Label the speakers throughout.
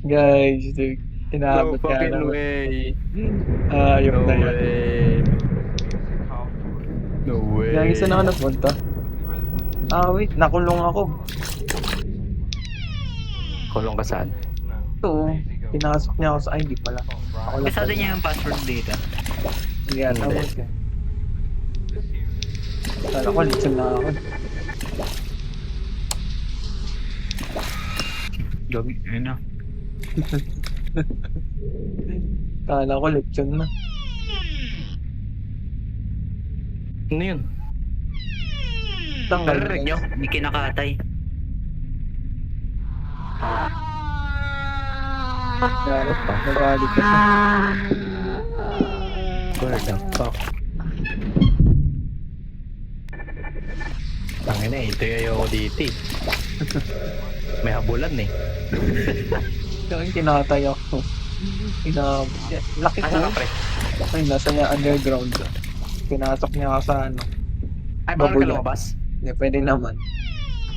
Speaker 1: Guys, dude,
Speaker 2: No
Speaker 1: inabot nga
Speaker 2: fucking
Speaker 1: naman.
Speaker 2: way.
Speaker 1: Ayok
Speaker 2: No
Speaker 1: na yan.
Speaker 2: way. No
Speaker 1: Gagi,
Speaker 2: way.
Speaker 1: saan ako napunta? Wait, nakulong ako.
Speaker 2: Kulong ka saan?
Speaker 1: Ito, pinasok niya ako sa ID pala. Ako lang
Speaker 3: Bisa
Speaker 1: pala.
Speaker 3: din niya yung password dito.
Speaker 1: Hindi ata
Speaker 2: Hindi.
Speaker 1: mo siya. Kala ko, lechon na ako.
Speaker 3: Gagi, ayun na.
Speaker 1: Kala ko, lechon na.
Speaker 2: Ano yun?
Speaker 1: Tanggal.
Speaker 2: Narinig nyo?
Speaker 3: Hindi kinakatay.
Speaker 1: Kaya, nagalit ka siya.
Speaker 2: Where the fuck? Tangina eh, ito yung ayoko dito eh. May habulan eh.
Speaker 1: Kaya kinatay ako. Laki ko.
Speaker 2: Asa ka pre?
Speaker 1: Ay, nasa niya underground. Pinasok niya ako sa ano.
Speaker 2: Ay, bakit ka
Speaker 1: Babuyan.
Speaker 2: lumabas?
Speaker 1: Hindi, pwede naman.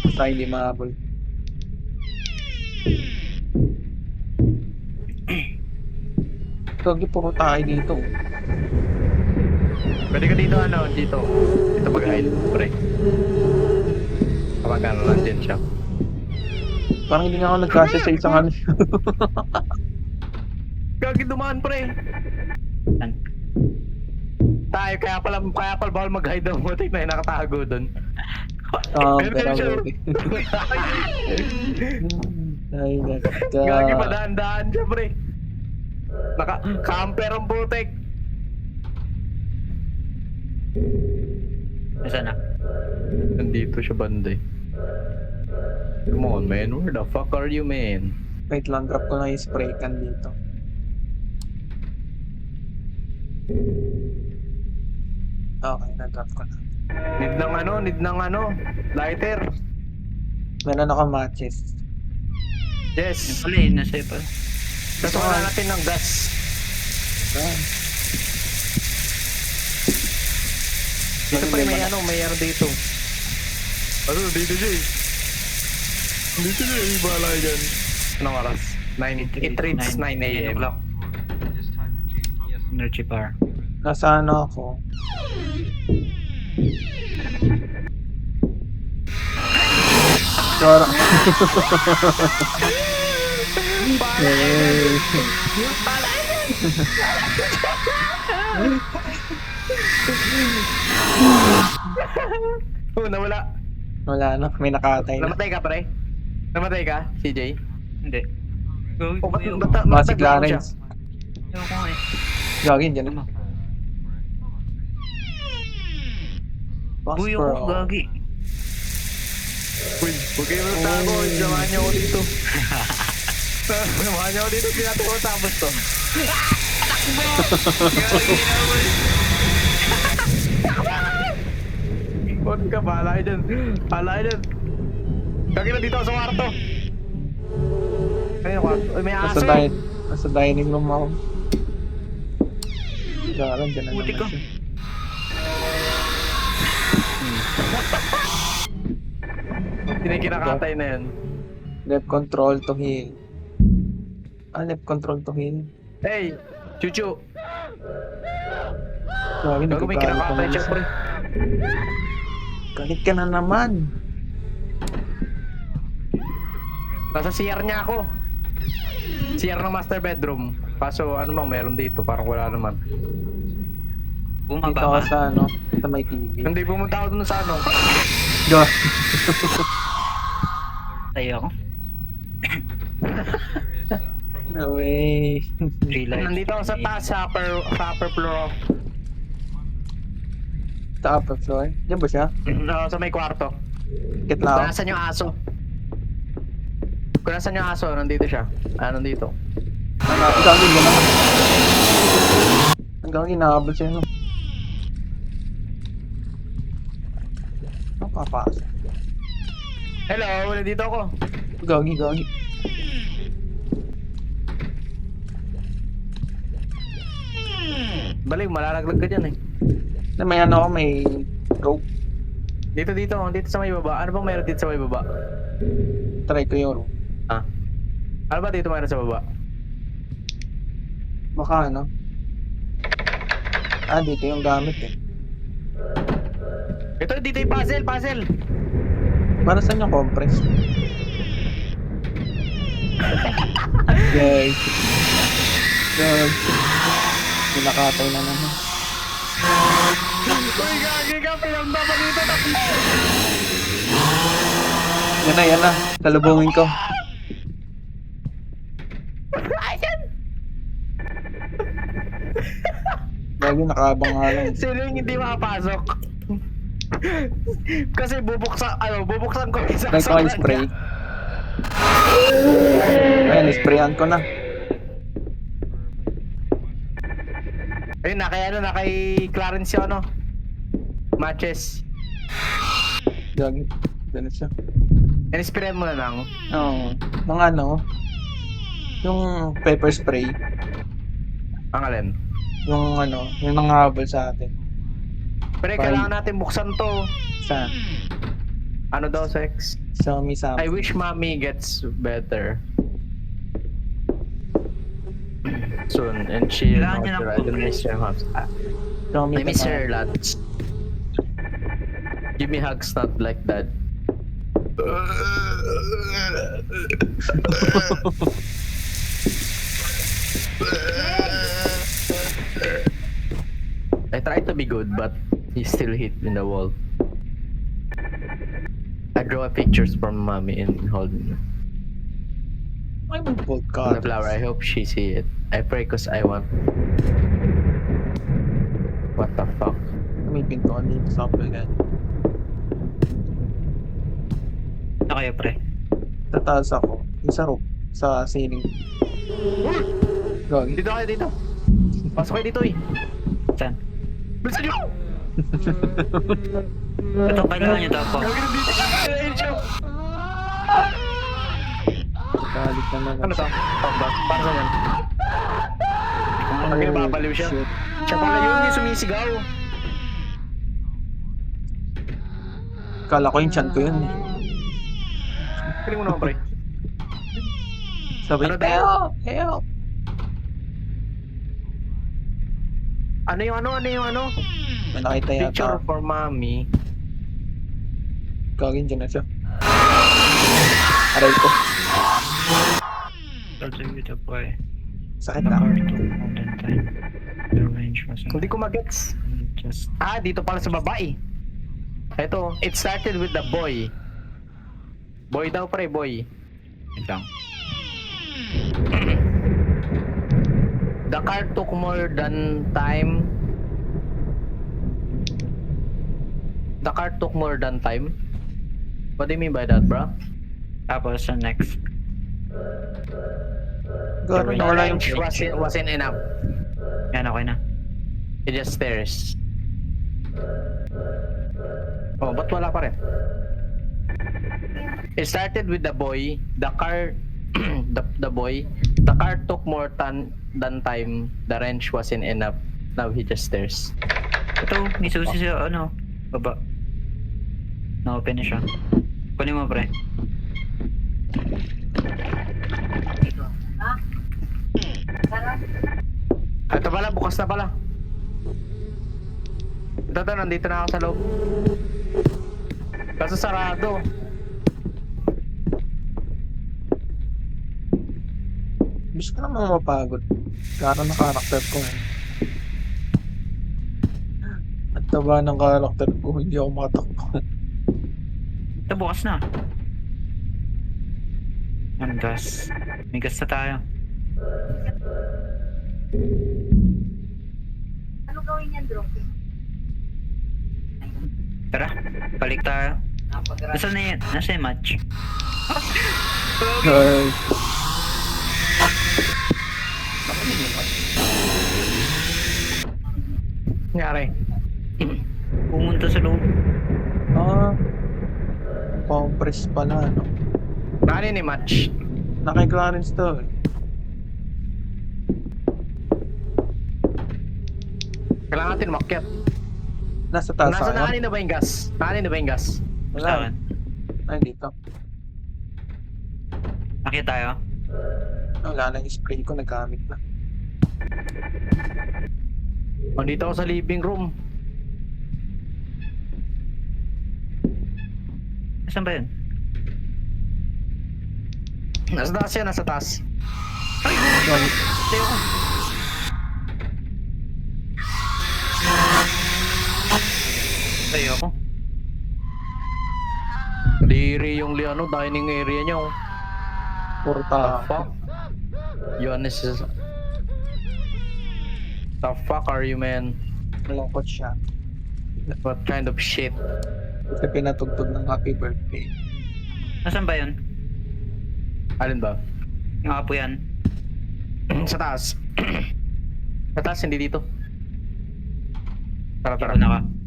Speaker 1: Basta hindi mahabol. Gagi, puro tayo dito.
Speaker 2: Pwede ka dito ano, dito. Dito mag-hide, pre. Kapag ano lang din siya.
Speaker 1: Parang hindi nga ako nagkasya sa isang ano.
Speaker 2: Gagi dumaan pre.
Speaker 3: Saan?
Speaker 2: Tayo, kaya pala bawal mag-hide ang butik na yung nakatago dun.
Speaker 1: Pero
Speaker 2: Ganun siya.
Speaker 1: Ay,
Speaker 2: Gagi pa daan-daan siya pre. Camper ang butik.
Speaker 3: Nasaan na?
Speaker 2: Nandito siya banda eh. Come on man, where the fuck are you man?
Speaker 1: Wait lang, drop ko lang yung spray can dito. Okay, na-drop ko na.
Speaker 2: Need ng lighter.
Speaker 1: Meron ako matches.
Speaker 3: Yung
Speaker 2: Yes.
Speaker 3: pala yun, nasa iba.
Speaker 2: Tapos wala natin ng gas.
Speaker 1: Yan.
Speaker 2: Dito pa may ano dito. Ano, dito siya eh. Dito siya eh, bahala ka dyan. Anong oras? 9, it reads 9 a.m.
Speaker 3: o'clock. Energy bar.
Speaker 1: Nasa ano ako? Chora. Hey.
Speaker 2: Oh, nawala.
Speaker 1: Wala na, may nakatay na.
Speaker 2: Namatay ka pre? Namatay ka, CJ?
Speaker 3: Hindi. Gagi,
Speaker 2: O,
Speaker 3: buyo.
Speaker 1: Mga si
Speaker 2: naglago siya?
Speaker 1: Clarence.
Speaker 3: Ewan ko nga eh.
Speaker 1: Gagin, dyan na.
Speaker 3: Buyo ko, gagi.
Speaker 2: Uy, huwag kayo magtago. Samahan niyo ako dito. Samahan niyo ako dito. Pinatay ko tapos to. Huwag ka, bahala kayo dyan. Bahala kayo dyan. Kagi na dito ako sa kwarto. Ayun, kwarto. Uy, may aso eh.
Speaker 1: Nasa dining room ako. Garan, dyan na
Speaker 3: Puti ka.
Speaker 1: naman siya.
Speaker 2: Hindi kinakatay na yan.
Speaker 1: Left control to heal. Left control to heal.
Speaker 2: Hey, Chuchu.
Speaker 1: Gagin,
Speaker 2: Gago may kinakatay siya pre.
Speaker 1: Galit ka na naman.
Speaker 2: Nasa CR niya ako. CR ng master bedroom. Kaso ano bang meron dito? Parang wala naman.
Speaker 1: Dito
Speaker 3: Bumaba
Speaker 1: ako
Speaker 3: ka.
Speaker 1: sa ano, sa may TV.
Speaker 2: Hindi pumunta ako dun sa ano.
Speaker 1: Go.
Speaker 3: Tayo ako.
Speaker 1: No way.
Speaker 3: Three lights.
Speaker 2: Nandito ako sa taas sa upper floor.
Speaker 1: Sa upper floor. Diyan ba siya?
Speaker 2: Sa may kwarto.
Speaker 1: Kit
Speaker 2: Kung
Speaker 1: lang ako.
Speaker 2: nasan yung aso? Kung nasan yung aso, nandito siya. Nandito.
Speaker 1: Gagin mo na. Hanggang inaabot siya. No? Ano papasok?
Speaker 2: Hello, nandito ako.
Speaker 1: Gagi.
Speaker 2: Balik, malalaglag ka dyan eh.
Speaker 1: Na may ano ako, may rope.
Speaker 2: Dito sa may baba. Ano bang meron dito sa may baba?
Speaker 1: Try ko yung rope.
Speaker 2: Ano ba dito mayroon sa baba?
Speaker 1: Baka ano? Dito yung gamit eh.
Speaker 2: Ito, dito yung puzzle!
Speaker 1: Para saan yung compress? Guys. Guys. Pinakatay na naman.
Speaker 2: Uy, gagi ka! Pinagda pa dito!
Speaker 1: Yan na. Talubungin ko. Lagi nakaabang nga lang.
Speaker 2: Sino yung hindi makapasok? Kasi bubuksan ko isa
Speaker 1: Try ko yung spray. Ayan, sprayan ko na.
Speaker 2: Ayun, kay Clarence yung matches.
Speaker 1: Gagi. Ganun siya.
Speaker 2: In-sprayan mo na lang.
Speaker 1: Oo. Mga yung pepper spray.
Speaker 2: Ang alin?
Speaker 1: Yung nangahabol sa atin.
Speaker 2: Pero kailangan natin buksan to.
Speaker 1: Sa
Speaker 2: Ano daw, sex?
Speaker 1: Xiaomi
Speaker 2: I
Speaker 1: something.
Speaker 2: wish mommy gets better soon and she
Speaker 3: Kailangan niya ng
Speaker 2: I miss her hugs.
Speaker 1: Xiaomi
Speaker 2: I miss
Speaker 1: ka
Speaker 2: her lots. Give me hugs, not like that. I tried to be good, but he still hit in the wall. I draw pictures from mommy and holding
Speaker 1: Ay, mag-bolt
Speaker 2: the
Speaker 1: ka.
Speaker 2: flower. I hope she see it. I pray cause I want. What the fuck?
Speaker 1: May pintuan dito sa yan.
Speaker 3: Ano kayo, pre?
Speaker 1: Tataas ako. Yung sa roof. Sa ceiling. Gagi.
Speaker 2: Dito kayo dito. Pasok kayo dito eh.
Speaker 3: Saan?
Speaker 2: Bilisan nyo!
Speaker 3: Ito, kailangan nyo daw po.
Speaker 2: Gagawin dito. Ayun siya.
Speaker 1: Galit naman.
Speaker 2: Ano to? Pamba? Para saan yan? Pag nababaliw siya.
Speaker 1: Shit.
Speaker 2: Siya pala yun yung sumisigaw.
Speaker 1: Kala ko yung chan ko yun eh.
Speaker 2: Piling mo naman pre.
Speaker 1: Sabi,
Speaker 2: Ano daw?
Speaker 1: help!
Speaker 2: Ano yung ano?
Speaker 1: May nakita
Speaker 2: Picture
Speaker 1: yata.
Speaker 2: for mommy.
Speaker 1: Gagin dyan na siya. Aray ko.
Speaker 3: Ito dito po eh.
Speaker 1: Sakit na.
Speaker 3: Mountain time. The range was
Speaker 2: Hindi ko magets.
Speaker 3: just
Speaker 2: Dito pala sa babae. Ito, it started with the boy. Boy daw pre, boy.
Speaker 3: lang.
Speaker 2: The car took more than time. The car took more than time? What do you mean by that, bro?
Speaker 3: Tapos sa next.
Speaker 1: Gano'n
Speaker 2: The
Speaker 1: na wala yung
Speaker 2: range wasn't enough.
Speaker 3: Yan, okay na.
Speaker 2: It just stares. Oh, ba't wala pa rin? It started with the boy. The car, the boy. The car took more than time. The range wasn't enough. Now he just stares.
Speaker 3: Ito, may susi sa baba. Na-open na siya. Kunin mo, pre.
Speaker 2: Ito pala, bukas na pala. Ito, nandito na ako sa loob. Kaso sarado.
Speaker 1: Gusto ko naman mapagod. Gano'n na karakter ko. At taba ng karakter ko, hindi ako makatakbo.
Speaker 3: Ito, bukas na. Ang gas. May gas na tayo.
Speaker 4: Ano gawin niyan, dropping?
Speaker 3: Tara, balik tayo. Nasaan na yan? Nasa yung match?
Speaker 1: Ay,
Speaker 2: Nangyari.
Speaker 3: Pumunta sa loob.
Speaker 1: compress pala, no?
Speaker 2: Nani ni match?
Speaker 1: Nakay Clarence to.
Speaker 2: Kailangan natin umakyat.
Speaker 1: Nasa taas
Speaker 2: Nasa
Speaker 1: ako.
Speaker 2: nani na ba yung gas? Nani na ba yung gas?
Speaker 3: Gusto
Speaker 1: Wala. Ay, dito.
Speaker 3: Nakita tayo.
Speaker 1: Wala na yung spray ko, nagamit na.
Speaker 2: Andito ako sa living room.
Speaker 3: Saan ba yun?
Speaker 2: Nasa taas yan, nasa taas.
Speaker 3: Tayo ko. Tayo ako.
Speaker 2: Diri yung dining area niya. Oh.
Speaker 1: Porta.
Speaker 2: Fuck. Yun is... The fuck are you, man?
Speaker 1: Malungkot siya.
Speaker 2: What kind of shit?
Speaker 1: Kasi pinatugtog ng happy birthday.
Speaker 3: Nasaan ba yun?
Speaker 2: Alin ba?
Speaker 3: Yung apo yan.
Speaker 2: Sa taas. Sa taas, hindi dito. Tara,
Speaker 3: Tara
Speaker 2: tara.
Speaker 3: na ka.